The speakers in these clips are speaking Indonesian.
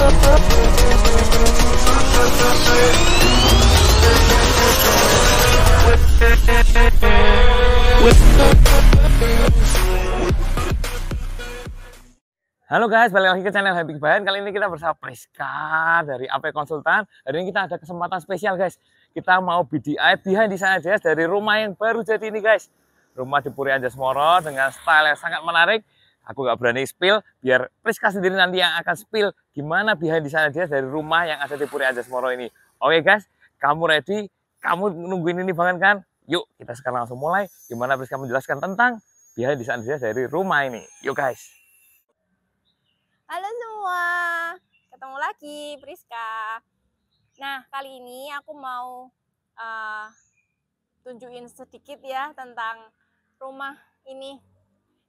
Halo guys, balik lagi ke channel Happy Kebayan. Kali ini kita bersama Priska dari AP Konsultan. Hari ini kita ada kesempatan spesial guys. Kita mau BDI behind the scenes dari rumah yang baru jadi ini guys. Rumah di Puri Anjasmara dengan style yang sangat menarik. Aku gak berani spill, biar Priska sendiri nanti yang akan spill gimana behind the scenes dari rumah yang ada di Puri Anjasmara ini. Oke guys, kamu ready? Kamu nungguin ini banget kan? Yuk kita sekarang langsung mulai. Gimana Priska menjelaskan tentang behind the scenes dari rumah ini. Yuk guys. Halo semua, ketemu lagi Priska. Nah, kali ini aku mau tunjukin sedikit ya tentang rumah ini.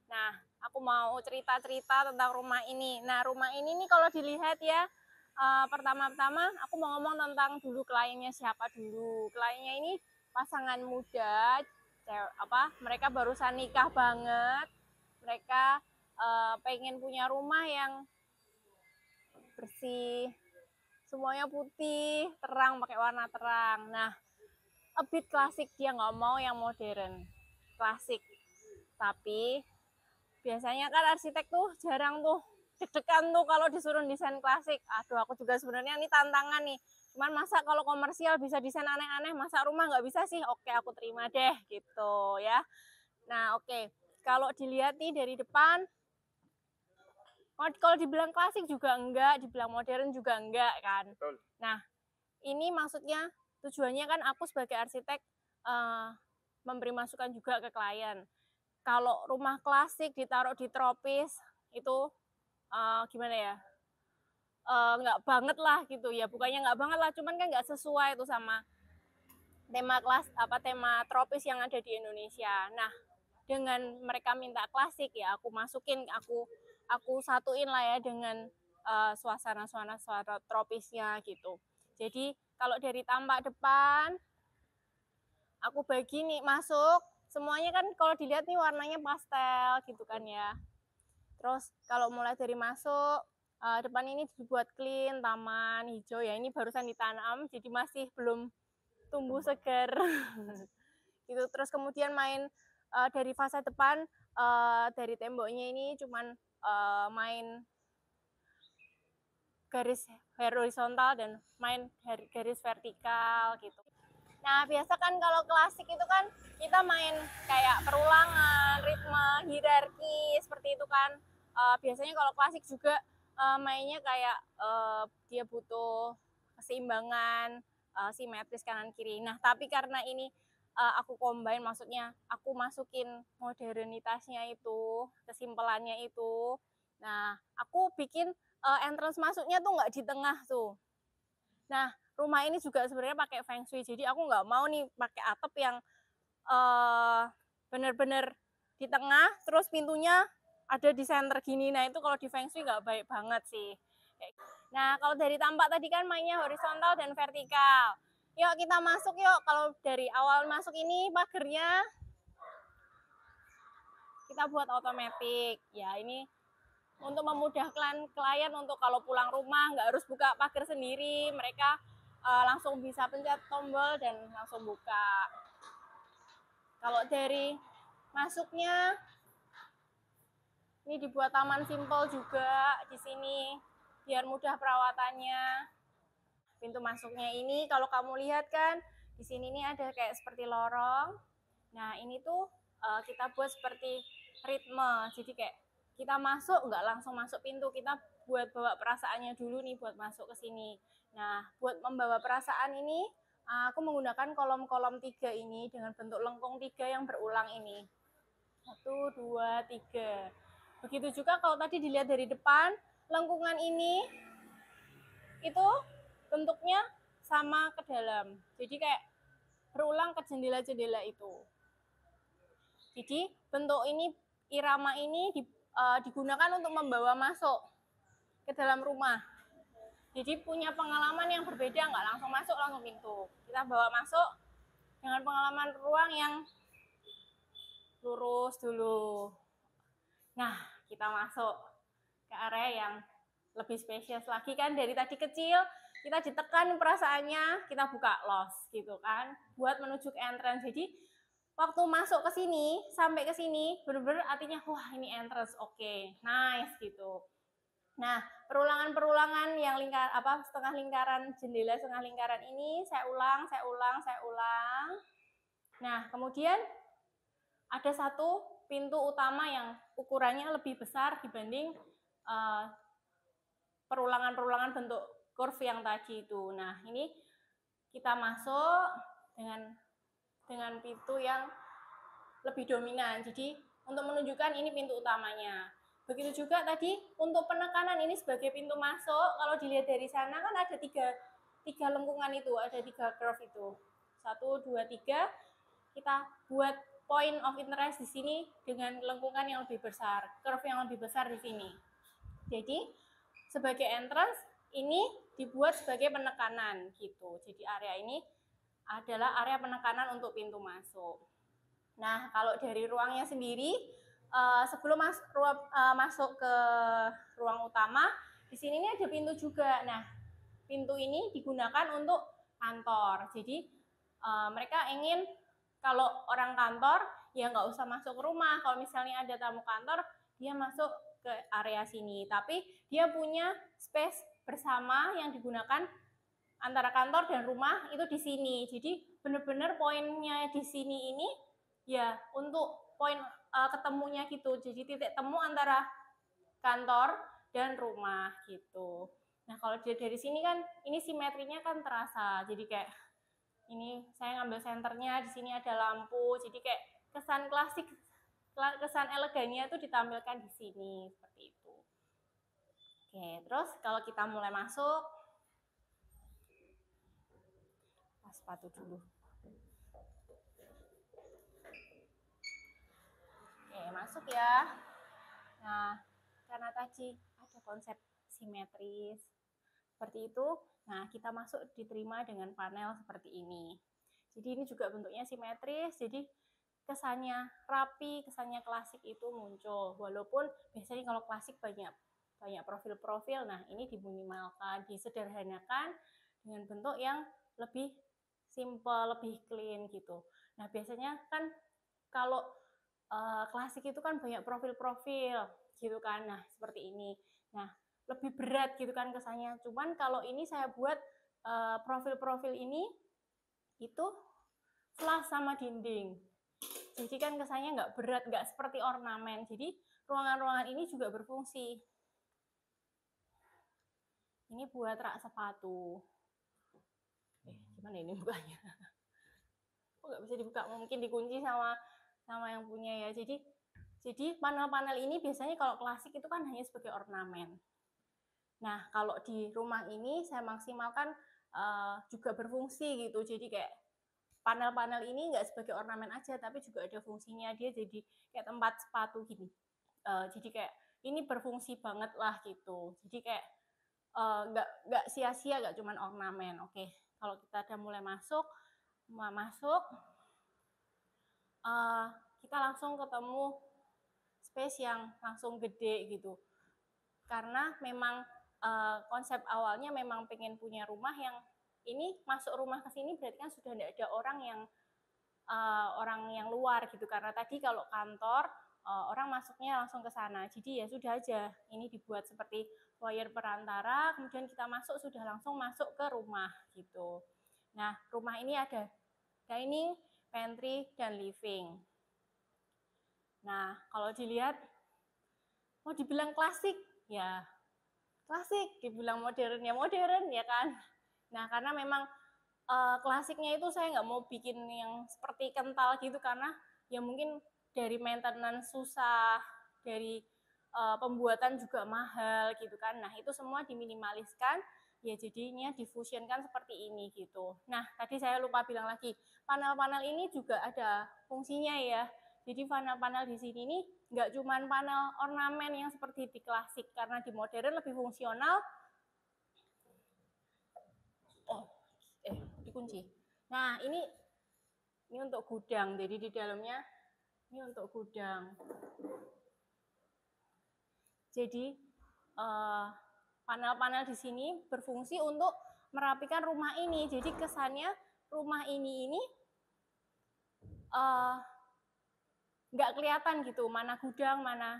Nah, aku mau cerita-cerita tentang rumah ini. Nah, rumah ini nih kalau dilihat ya, pertama-tama aku mau ngomong tentang dulu kliennya siapa dulu. Kliennya ini pasangan muda, mereka barusan nikah banget. Mereka pengen punya rumah yang bersih, semuanya putih, terang, pakai warna terang. Nah, a bit klasik, dia nggak mau yang modern, klasik. Tapi biasanya kan arsitek tuh jarang tuh deg-degan tuh kalau disuruh desain klasik. Aduh, aku juga sebenarnya ini tantangan nih. Cuman masa kalau komersial bisa desain aneh-aneh, masa rumah nggak bisa sih? Oke, aku terima deh gitu ya. Nah, oke. Kalau dilihat nih dari depan, kalau dibilang klasik juga enggak, dibilang modern juga enggak kan. Betul. Nah, ini maksudnya tujuannya kan aku sebagai arsitek memberi masukan juga ke klien. Kalau rumah klasik ditaruh di tropis itu gimana ya? Enggak banget lah gitu ya. Bukannya enggak banget lah, cuman kan enggak sesuai itu sama tema tropis yang ada di Indonesia. Nah, dengan mereka minta klasik ya aku masukin, aku satuin lah ya dengan suasana tropisnya gitu. Jadi kalau dari tampak depan aku bagi nih masuk semuanya kan kalau dilihat nih warnanya pastel gitu kan ya. Terus kalau mulai dari masuk depan ini dibuat clean, taman hijau ya, ini barusan ditanam jadi masih belum tumbuh segar. Gitu. Terus kemudian dari fasa depan dari temboknya ini cuman main garis horizontal dan main garis vertikal gitu. Nah, biasa kan kalau klasik itu kan kita main kayak perulangan, ritme, hierarki seperti itu kan. Biasanya kalau klasik juga mainnya kayak dia butuh keseimbangan, simetris kanan kiri. Nah, tapi karena ini aku combine, maksudnya aku masukin modernitasnya itu, kesimpelannya itu. Nah, aku bikin entrance masuknya tuh nggak di tengah tuh. Nah, rumah ini juga sebenarnya pakai feng shui, jadi aku nggak mau nih pakai atap yang bener-bener di tengah, terus pintunya ada di center gini. Nah, itu kalau di feng shui nggak baik banget sih. Nah, kalau dari tampak tadi kan mainnya horizontal dan vertikal. Yuk kita masuk yuk. Kalau dari awal masuk ini pagernya kita buat otomatis. Ya, ini untuk memudahkan klien untuk kalau pulang rumah nggak harus buka pagar sendiri, mereka langsung bisa pencet tombol dan langsung buka. Kalau dari masuknya ini dibuat taman simpel juga di sini biar mudah perawatannya. Pintu masuknya ini kalau kamu lihat kan di sini ini ada kayak seperti lorong. Nah, ini tuh kita buat seperti ritme. Jadi kayak kita masuk nggak langsung masuk pintu, kita buat bawa perasaannya dulu nih buat masuk ke sini. Nah, buat membawa perasaan ini aku menggunakan kolom-kolom 3 ini dengan bentuk lengkung 3 yang berulang ini. 1, 2, 3. Begitu juga kalau tadi dilihat dari depan, lengkungan ini itu bentuknya sama ke dalam. Jadi kayak berulang ke jendela-jendela itu. Jadi bentuk ini, irama ini digunakan untuk membawa masuk ke dalam rumah. Jadi punya pengalaman yang berbeda, nggak langsung masuk langsung pintu. Kita bawa masuk dengan pengalaman ruang yang lurus dulu. Nah, kita masuk ke area yang lebih spesies lagi kan. Dari tadi kecil kita ditekan perasaannya, kita buka los gitu kan, buat menuju ke entrance. Jadi waktu masuk ke sini sampai ke sini bener-bener artinya wah ini entrance, oke, nice gitu. Nah, perulangan-perulangan yang setengah lingkaran jendela setengah lingkaran ini saya ulang. Nah, kemudian ada satu pintu utama yang ukurannya lebih besar dibanding perulangan-perulangan bentuk curve yang tadi itu. Nah, ini kita masuk dengan pintu yang lebih dominan. Jadi, untuk menunjukkan ini pintu utamanya. Begitu juga tadi untuk penekanan ini sebagai pintu masuk. Kalau dilihat dari sana kan ada tiga lengkungan itu, ada 3 curve itu. 1, 2, 3. Kita buat point of interest di sini dengan lengkungan yang lebih besar, curve yang lebih besar di sini. Jadi sebagai entrance ini dibuat sebagai penekanan gitu. Jadi area ini adalah area penekanan untuk pintu masuk. Nah, kalau dari ruangnya sendiri, sebelum masuk ke ruang utama, di sini ini ada pintu juga. Nah, pintu ini digunakan untuk kantor. Jadi mereka ingin kalau orang kantor ya nggak usah masuk ke rumah. Kalau misalnya ada tamu kantor, dia masuk ke area sini. Tapi dia punya space bersama yang digunakan antara kantor dan rumah itu di sini. Jadi benar-benar poinnya di sini ini ya untuk poin ketemunya gitu. Jadi titik temu antara kantor dan rumah gitu. Nah, kalau dari sini kan ini simetrinya kan terasa. Jadi kayak ini saya ngambil senternya, di sini ada lampu. Jadi kayak kesan klasik, kesan elegannya itu ditampilkan di sini seperti itu. Oke, terus kalau kita mulai masuk, pas sepatu dulu. Oke, masuk ya. Nah, karena tadi ada konsep simetris seperti itu, nah kita masuk diterima dengan panel seperti ini. Jadi ini juga bentuknya simetris, jadi kesannya rapi, kesannya klasik itu muncul. Walaupun biasanya kalau klasik banyak profil-profil, nah ini diminimalkan, disederhanakan dengan bentuk yang lebih simple, lebih clean gitu. Nah biasanya kan kalau klasik itu kan banyak profil-profil gitu kan, nah seperti ini. Nah lebih berat gitu kan kesannya. Cuman kalau ini saya buat profil-profil ini itu flush sama dinding. Jadi kan kesannya nggak berat, nggak seperti ornamen. Jadi ruangan-ruangan ini juga berfungsi. Ini buat rak sepatu. Gimana ini bukanya? Kok nggak bisa dibuka? Mungkin dikunci sama yang punya ya. Jadi panel-panel ini biasanya kalau klasik itu kan hanya sebagai ornamen. Nah, kalau di rumah ini saya maksimalkan juga berfungsi gitu. Jadi kayak panel-panel ini nggak sebagai ornamen aja, tapi juga ada fungsinya. Dia jadi kayak tempat sepatu gini. Jadi kayak ini berfungsi banget lah gitu. Jadi kayak nggak sia-sia, nggak cuman ornamen. Oke, kalau kita udah mulai masuk, kita langsung ketemu space yang langsung gede gitu. Karena memang konsep awalnya memang pengen punya rumah yang ini masuk rumah ke sini berarti kan sudah tidak ada orang yang luar gitu. Karena tadi kalau kantor orang masuknya langsung ke sana. Jadi ya sudah aja ini dibuat seperti foyer perantara, kemudian kita masuk sudah langsung masuk ke rumah gitu. Nah, rumah ini ada dining, pantry, dan living. Nah, kalau dilihat mau dibilang klasik, ya klasik, dibilang modern ya modern ya kan. Nah karena memang klasiknya itu saya nggak mau bikin yang seperti kental gitu karena ya mungkin dari maintenance susah, dari pembuatan juga mahal gitu kan. Nah itu semua diminimaliskan ya jadinya difusionkan seperti ini gitu. Nah tadi saya lupa bilang lagi panel-panel ini juga ada fungsinya ya. Jadi panel-panel di sini nih nggak cuma panel ornamen yang seperti di klasik, karena di modern lebih fungsional. Dikunci. Nah ini untuk gudang, jadi di dalamnya ini untuk gudang. Jadi panel-panel di sini berfungsi untuk merapikan rumah ini. Jadi kesannya rumah ini nggak kelihatan gitu, mana gudang, mana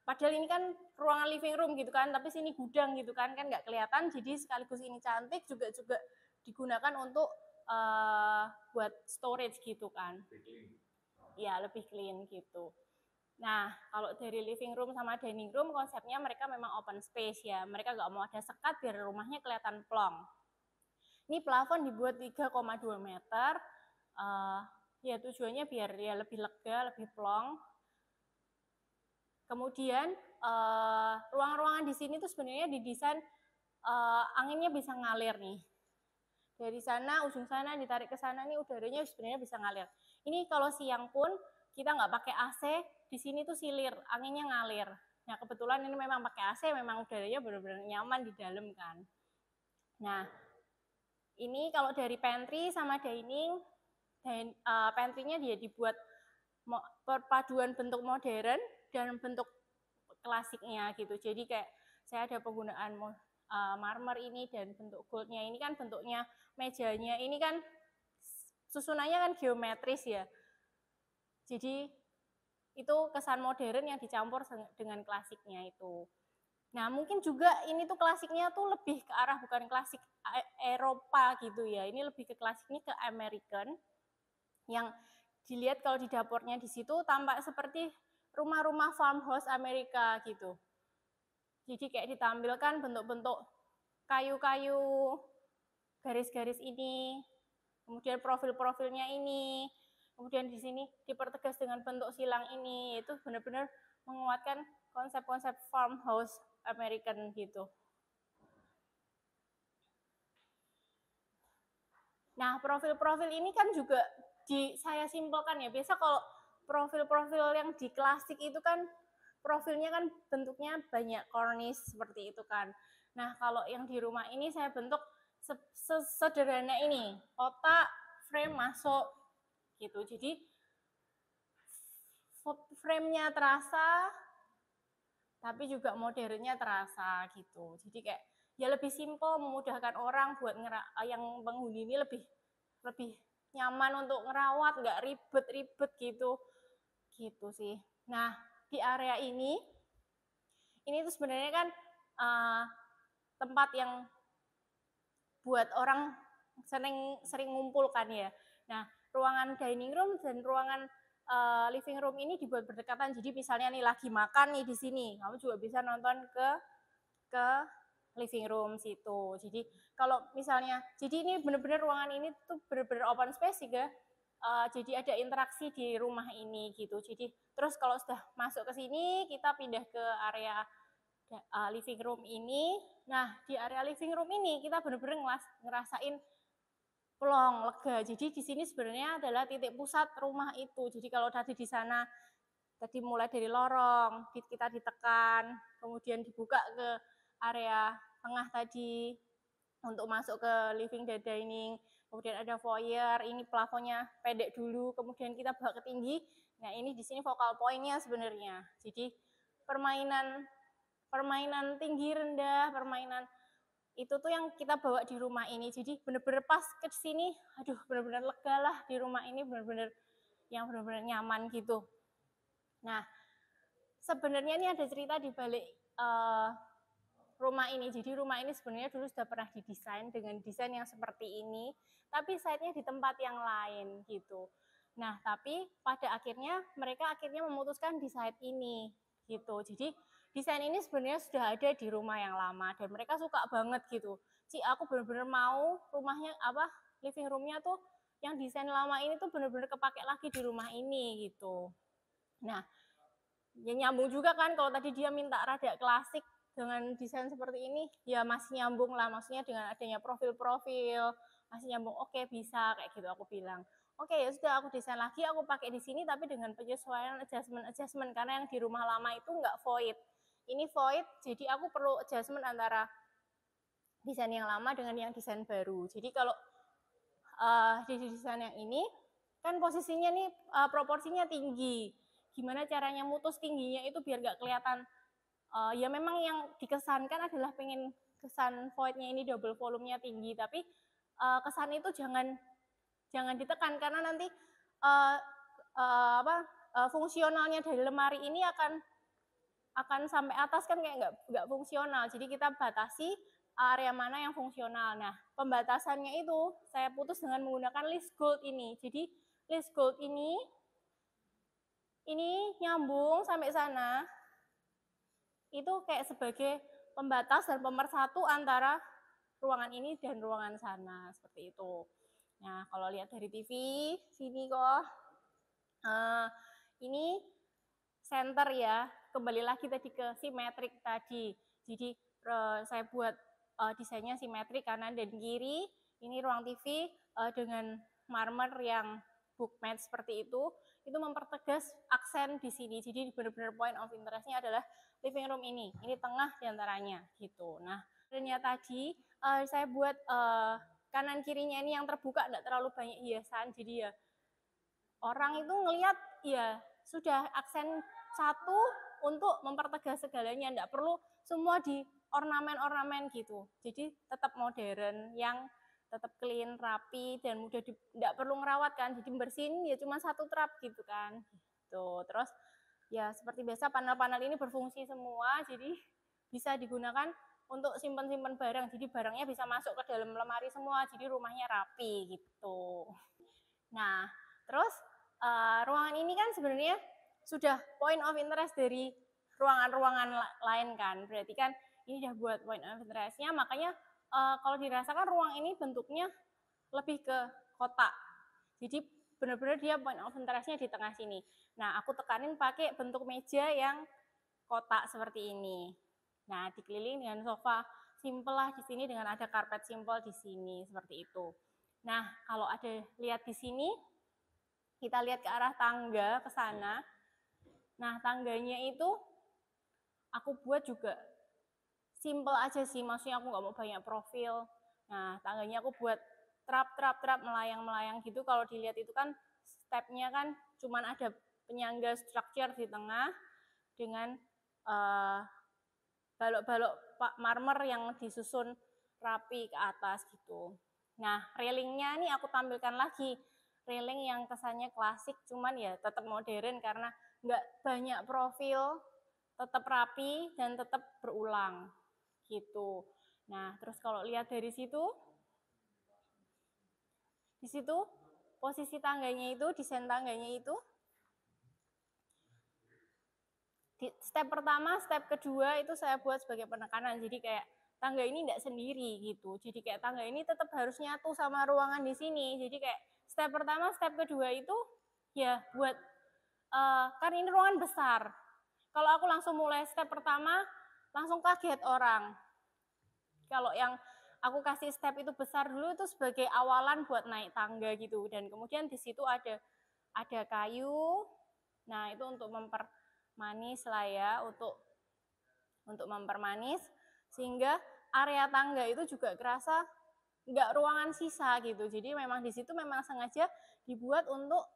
padahal ini kan ruangan living room gitu kan, tapi sini gudang gitu kan nggak kelihatan. Jadi sekaligus ini cantik, juga digunakan untuk buat storage gitu kan. Ya, lebih clean gitu. Nah, kalau dari living room sama dining room konsepnya mereka memang open space ya. Mereka nggak mau ada sekat biar rumahnya kelihatan plong. Ini plafon dibuat 3,2 meter. Ya tujuannya biar ya lebih lega, lebih plong. Kemudian ruang-ruangan di sini tuh sebenarnya didesain anginnya bisa ngalir nih. Dari sana, ujung sana, ditarik ke sana nih udaranya sebenarnya bisa ngalir. Ini kalau siang pun kita nggak pakai AC, di sini tuh silir, anginnya ngalir. Nah kebetulan ini memang pakai AC, memang udaranya benar-benar nyaman di dalam kan. Nah ini kalau dari pantry sama dining, pantry-nya dia dibuat perpaduan bentuk modern dan bentuk klasiknya gitu. Jadi kayak saya ada penggunaan marmer ini dan bentuk goldnya ini kan bentuknya mejanya ini kan susunannya kan geometris ya. Jadi itu kesan modern yang dicampur dengan klasiknya itu. Nah mungkin juga ini tuh klasiknya tuh lebih ke arah bukan klasik Eropa gitu ya. Ini lebih ke klasiknya ke American. Yang dilihat kalau di dapurnya di situ tampak seperti rumah-rumah farmhouse Amerika gitu. Jadi kayak ditampilkan bentuk-bentuk kayu-kayu, garis-garis ini, kemudian profil-profilnya ini, kemudian di sini dipertegas dengan bentuk silang ini, itu benar-benar menguatkan konsep-konsep farmhouse American gitu. Nah, profil-profil ini kan juga saya simpelkan ya. Biasa kalau profil-profil yang di klasik itu kan profilnya kan bentuknya banyak cornice seperti itu kan. Nah, kalau yang di rumah ini saya bentuk sederhana ini, kotak frame masuk gitu. Jadi frame-nya terasa, tapi juga modernnya terasa gitu. Jadi kayak ya lebih simpel, memudahkan orang buat yang penghuni ini lebih nyaman untuk ngerawat, nggak ribet-ribet gitu. Gitu sih. Nah, di area ini tuh sebenarnya kan tempat yang buat orang sering ngumpul kan ya. Nah, ruangan dining room dan ruangan living room ini dibuat berdekatan. Jadi misalnya nih lagi makan nih di sini, kamu juga bisa nonton ke living room situ. Jadi kalau misalnya, jadi ini benar-benar ruangan ini tuh benar-benar open space juga. Jadi ada interaksi di rumah ini gitu. Jadi terus kalau sudah masuk ke sini, kita pindah ke area living room ini. Nah di area living room ini kita benar-benar ngerasain plong, lega. Jadi di sini sebenarnya adalah titik pusat rumah itu. Jadi kalau tadi di sana, tadi mulai dari lorong, kita ditekan, kemudian dibuka ke area tengah tadi untuk masuk ke living dan dining, kemudian ada foyer, ini plafonnya pendek dulu, kemudian kita bawa ke tinggi. Nah ini di sini focal point-nya sebenarnya. Jadi permainan tinggi rendah, permainan itu tuh yang kita bawa di rumah ini. Jadi benar-benar pas ke sini, aduh benar-benar lega lah di rumah ini, benar-benar yang benar-benar nyaman gitu. Nah sebenarnya ini ada cerita di balik rumah ini. Jadi rumah ini sebenarnya dulu sudah pernah didesain dengan desain yang seperti ini, tapi site-nya di tempat yang lain gitu. Nah, tapi pada akhirnya mereka memutuskan di site ini gitu. Jadi desain ini sebenarnya sudah ada di rumah yang lama dan mereka suka banget gitu. Aku benar-benar mau rumahnya living room-nya tuh yang desain lama ini tuh benar-benar kepake lagi di rumah ini gitu. Nah, ya nyambung juga kan kalau tadi dia minta rada klasik dengan desain seperti ini, ya masih nyambung lah, maksudnya dengan adanya profil-profil, masih nyambung, oke bisa, kayak gitu aku bilang. Oke ya sudah aku desain lagi, aku pakai di sini tapi dengan penyesuaian adjustment karena yang di rumah lama itu nggak void. Ini void, jadi aku perlu adjustment antara desain yang lama dengan yang desain baru. Jadi kalau di desain yang ini kan posisinya nih proporsinya tinggi. Gimana caranya mutus tingginya itu biar nggak kelihatan Ya memang yang dikesankan adalah pengen kesan void-nya ini double volume-nya tinggi, tapi kesan itu jangan ditekan karena nanti fungsionalnya dari lemari ini akan sampai atas kan kayak nggak fungsional. Jadi kita batasi area mana yang fungsional. Nah, pembatasannya itu saya putus dengan menggunakan list gold ini. Jadi list gold ini nyambung sampai sana. Itu kayak sebagai pembatas dan pemersatu antara ruangan ini dan ruangan sana, seperti itu. Nah, kalau lihat dari TV, sini kok, ini center ya, kembali lagi tadi ke simetrik tadi. Jadi saya buat desainnya simetrik kanan dan kiri, ini ruang TV dengan marmer yang book mat seperti itu mempertegas aksen di sini. Jadi benar-benar point of interest-nya adalah living room ini tengah diantaranya gitu. Nah, ternyata tadi saya buat kanan kirinya ini yang terbuka, tidak terlalu banyak hiasan, jadi ya orang itu ngelihat ya sudah aksen satu untuk mempertegas segalanya, tidak perlu semua di ornamen-ornamen gitu. Jadi tetap modern yang tetap clean, rapi, dan mudah tidak perlu ngerawat kan, jadi bersihin ya cuma satu trap gitu kan. Tuh, terus ya seperti biasa panel-panel ini berfungsi semua, jadi bisa digunakan untuk simpan-simpan barang, jadi barangnya bisa masuk ke dalam lemari semua, jadi rumahnya rapi gitu. Nah, terus ruangan ini kan sebenarnya sudah point of interest dari ruangan-ruangan lain kan, berarti kan ini udah buat point of interest-nya, makanya kalau dirasakan ruang ini bentuknya lebih ke kotak. Jadi benar-benar dia point of interest-nya di tengah sini. Nah, aku tekanin pakai bentuk meja yang kotak seperti ini. Nah, dikelilingi dengan sofa simple lah di sini dengan ada karpet simple di sini seperti itu. Nah, kalau ada lihat di sini, kita lihat ke arah tangga ke sana. Nah, tangganya itu aku buat juga simple aja sih, maksudnya aku nggak mau banyak profil. Nah, tangganya aku buat trap melayang gitu. Kalau dilihat itu kan stepnya kan cuman ada penyangga structure di tengah dengan balok-balok marmer yang disusun rapi ke atas gitu. Nah, railingnya ini aku tampilkan lagi. Railing yang kesannya klasik, cuman ya tetap modern karena nggak banyak profil, tetap rapi, dan tetap berulang gitu. Nah, terus kalau lihat dari situ, di situ posisi tangganya itu, desain tangganya itu, step pertama, step kedua itu saya buat sebagai penekanan. Jadi kayak tangga ini tidak sendiri gitu. Jadi kayak tangga ini tetap harus nyatu sama ruangan di sini. Jadi kayak step pertama, step kedua itu ya buat kan ini ruangan besar. Kalau aku langsung mulai step pertama, langsung kaget orang. Kalau yang aku kasih step itu besar dulu itu sebagai awalan buat naik tangga gitu. Dan kemudian di situ ada kayu. Nah, itu untuk mempermanis lah ya, untuk mempermanis sehingga area tangga itu juga kerasa nggak ruangan sisa gitu. Jadi memang di situ memang sengaja dibuat untuk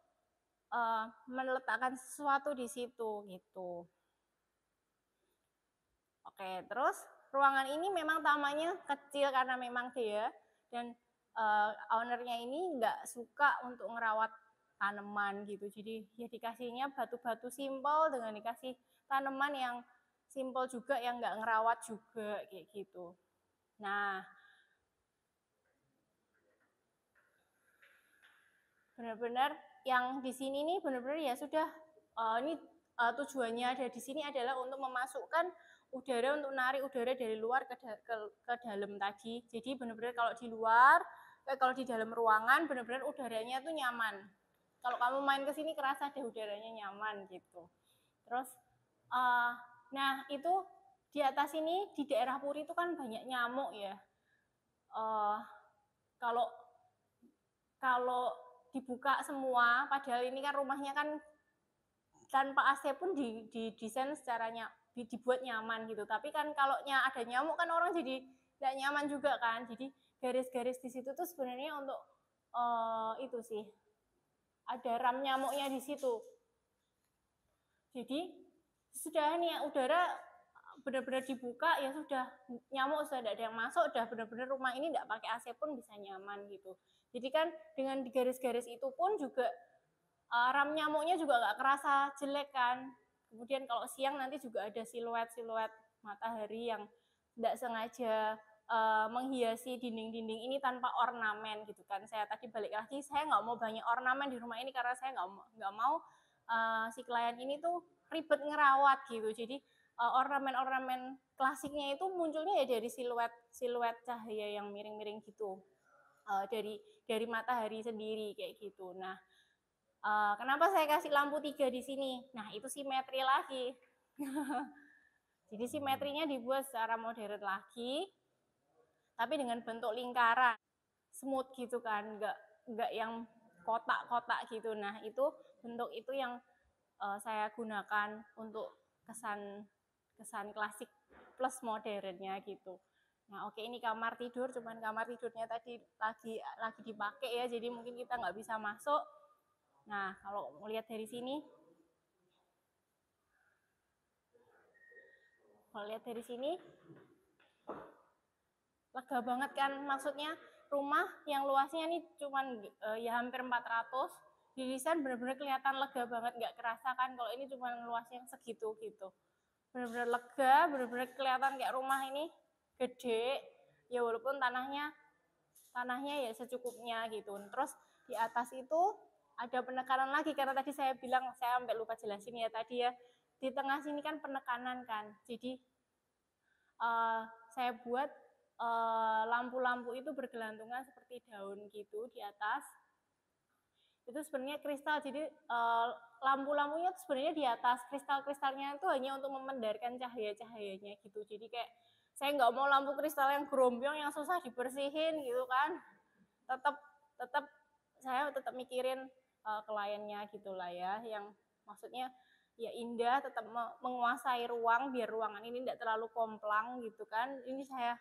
meletakkan sesuatu di situ gitu. Oke, terus ruangan ini memang tamannya kecil karena memang dia dan ownernya ini nggak suka untuk ngerawat tanaman gitu. Jadi ya dikasihnya batu-batu simpel dengan dikasih tanaman yang simpel juga yang nggak ngerawat juga kayak gitu. Nah, benar-benar yang di sini nih benar-benar ya sudah ini tujuannya ada di sini adalah untuk memasukkan udara, untuk narik udara dari luar ke dalam tadi. Jadi benar-benar kalau di luar, kalau di dalam ruangan benar-benar udaranya tuh nyaman. Kalau kamu main ke sini kerasa deh udaranya nyaman gitu. Terus, nah itu di atas ini di daerah Puri itu kan banyak nyamuk ya. Kalau dibuka semua, padahal ini kan rumahnya kan tanpa AC pun didesain secara dibuat nyaman gitu. Tapi kan kalau ada nyamuk kan orang jadi tidak nyaman juga kan. Jadi garis-garis di situ tuh sebenarnya untuk itu sih ada ram nyamuknya di situ. Jadi sudah nih udara benar-benar dibuka ya sudah, nyamuk sudah tidak ada yang masuk, udah benar-benar rumah ini tidak pakai AC pun bisa nyaman gitu. Jadi kan dengan garis-garis itu pun juga ram nyamuknya juga nggak kerasa jelek kan. Kemudian kalau siang nanti juga ada siluet-siluet matahari yang tidak sengaja menghiasi dinding-dinding ini tanpa ornamen gitu kan. Saya tadi balik lagi, saya nggak mau banyak ornamen di rumah ini karena saya nggak mau si klien ini tuh ribet ngerawat gitu. Jadi ornamen-ornamen klasiknya itu munculnya ya dari siluet cahaya yang miring-miring gitu, dari matahari sendiri kayak gitu. Nah, kenapa saya kasih lampu 3 di sini? Nah, itu simetri lagi. Jadi simetrinya dibuat secara modern lagi, tapi dengan bentuk lingkaran, smooth gitu kan, nggak yang kotak-kotak gitu. Nah, itu bentuk itu yang saya gunakan untuk kesan klasik plus modernnya gitu. Nah, oke, ini kamar tidur, cuman kamar tidurnya tadi lagi dipakai ya, jadi mungkin kita nggak bisa masuk. Nah, kalau melihat dari sini, lega banget kan, maksudnya rumah yang luasnya ini cuman ya hampir 400, didesain benar-benar kelihatan lega banget, nggak kerasa kan kalau ini cuma luasnya segitu gitu. Benar-benar lega, benar-benar kelihatan kayak rumah ini gede, ya walaupun tanahnya ya secukupnya gitu. Terus di atas itu ada penekanan lagi, karena tadi saya bilang, saya sampai lupa jelasin ya tadi ya, di tengah sini kan penekanan kan, jadi saya buat lampu-lampu itu bergelantungan seperti daun gitu di atas. Itu sebenarnya kristal, jadi lampu-lampunya itu sebenarnya di atas, kristal-kristalnya itu hanya untuk memendarkan cahaya-cahayanya gitu. Jadi kayak saya nggak mau lampu kristal yang gerombong yang susah dibersihin gitu kan. Tetap saya tetap mikirin kliennya gitulah ya, yang maksudnya ya indah, tetap menguasai ruang biar ruangan ini tidak terlalu komplang gitu kan. Ini saya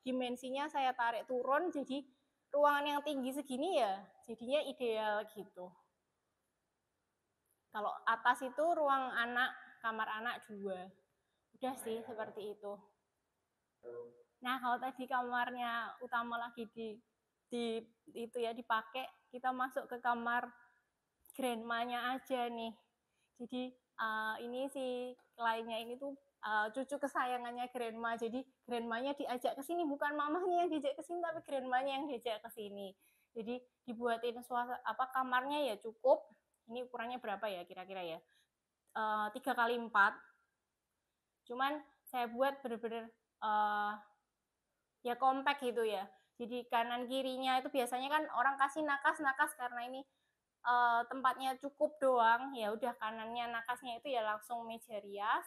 dimensinya saya tarik turun, jadi ruangan yang tinggi segini ya jadinya ideal gitu. Kalau atas itu ruang anak, kamar anak 2. Udah sih seperti itu. Nah, kalau tadi kamarnya utama lagi di itu ya dipakai, kita masuk ke kamar grandma-nya aja nih. Jadi ini si kliennya ini tuh cucu kesayangannya grandma. Jadi grandma-nya diajak ke sini, bukan mamahnya yang diajak ke sini, tapi grandma-nya yang diajak ke sini. Jadi dibuatin kamarnya ya cukup. Ini ukurannya berapa ya kira-kira ya? 3x4. Cuman saya buat bener-bener ya compact gitu ya. Jadi kanan kirinya itu biasanya kan orang kasih nakas karena ini tempatnya cukup doang, ya udah kanannya nakasnya itu ya langsung meja rias,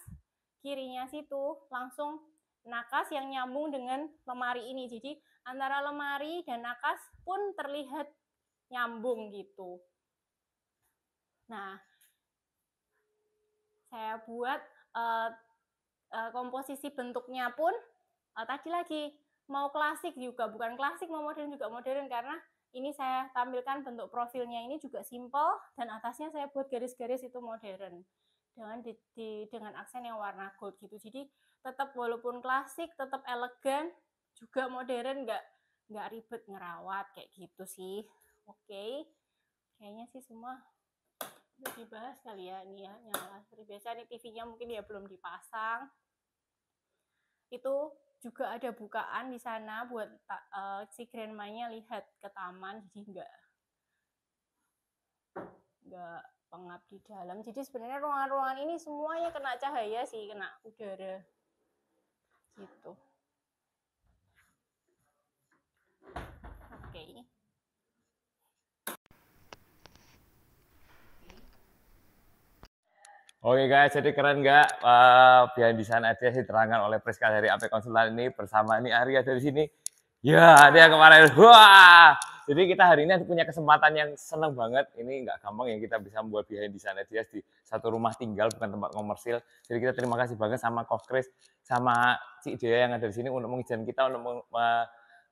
kirinya situ langsung nakas yang nyambung dengan lemari ini. Jadi antara lemari dan nakas pun terlihat nyambung gitu. Nah, saya buat komposisi bentuknya pun tadi lagi mau klasik juga, bukan klasik, mau modern juga modern, karena ini saya tampilkan bentuk profilnya ini juga simple, dan atasnya saya buat garis-garis itu modern dengan aksen yang warna gold gitu. Jadi tetap walaupun klasik tetap elegan juga modern, nggak ribet ngerawat kayak gitu sih. Oke, kayaknya sih semua udah dibahas kali ya. Ini ya nyala seperti biasa, nih TV-nya mungkin ya belum dipasang. Itu juga ada bukaan di sana buat si grandma-nya lihat ke taman, jadi nggak pengap di dalam. Jadi sebenarnya ruangan-ruangan ini semuanya kena cahaya sih, kena udara gitu. Oke. Oke guys, jadi keren nggak behind di sana aja diterangkan oleh Priska dari AP Konsultan ini bersama ini Arya dari sini. Ya, dia kemarin. Wah, jadi kita hari ini punya kesempatan yang seneng banget. Ini nggak gampang ya kita bisa membuat behind di sana dia di satu rumah tinggal, bukan tempat komersil. Jadi kita terima kasih banget sama Kok Kris, sama Cik Dea yang ada di sini untuk mengizinkan kita untuk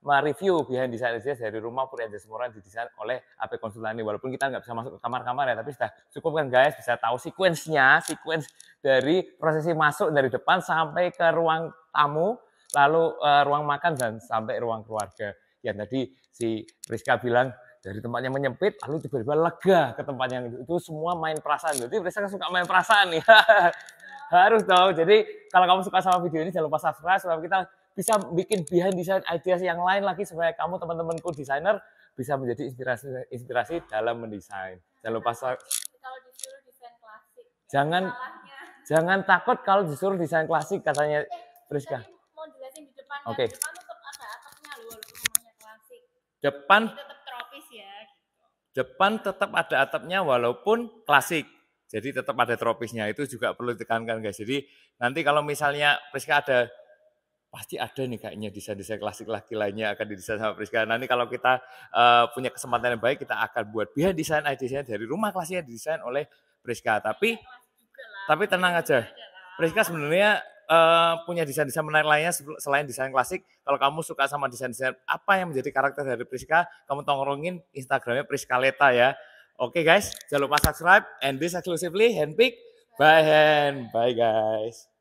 mereview behind design ideas dari rumah Puri Anjasmara yang didesain oleh AP Konsultan ini. Walaupun kita nggak bisa masuk ke kamar-kamar ya, tapi sudah cukup kan guys, bisa tahu sequence dari prosesi masuk dari depan sampai ke ruang tamu, lalu ruang makan dan sampai ruang keluarga. Yang tadi si Priska bilang dari tempatnya menyempit, lalu tiba-tiba lega ke tempat yang itu semua main perasaan. Jadi Priska suka main perasaan nih. Harus dong. Jadi kalau kamu suka sama video ini jangan lupa subscribe supaya kita bisa bikin behind design ideas yang lain lagi supaya kamu teman-temanku desainer bisa menjadi inspirasi dalam mendesain. Jangan lupa Kalau disuruh desain klasik. jangan takut kalau disuruh desain klasik katanya Priska. Mau jelasin di depannya. Oke. Depan tetap ada atapnya loh walaupun rumahnya klasik. Depan tetap tropis ya. Depan tetap ada atapnya walaupun klasik. Jadi tetap ada tropisnya, itu juga perlu ditekankan guys. Jadi nanti kalau misalnya Priska ada, pasti ada nih kayaknya desain-desain klasik lagi lainnya akan didesain sama Priska. Nanti kalau kita punya kesempatan yang baik, kita akan buat behind design ideanya dari rumah klasiknya didesain oleh Priska. Tapi tenang aja, Priska sebenarnya punya desain-desain menarik lainnya selain desain klasik. Kalau kamu suka sama desain-desain apa yang menjadi karakter dari Priska, kamu tongkrongin Instagramnya Priska Leta ya. Oke guys, jangan lupa subscribe and this exclusively handpicked by hand. Bye guys.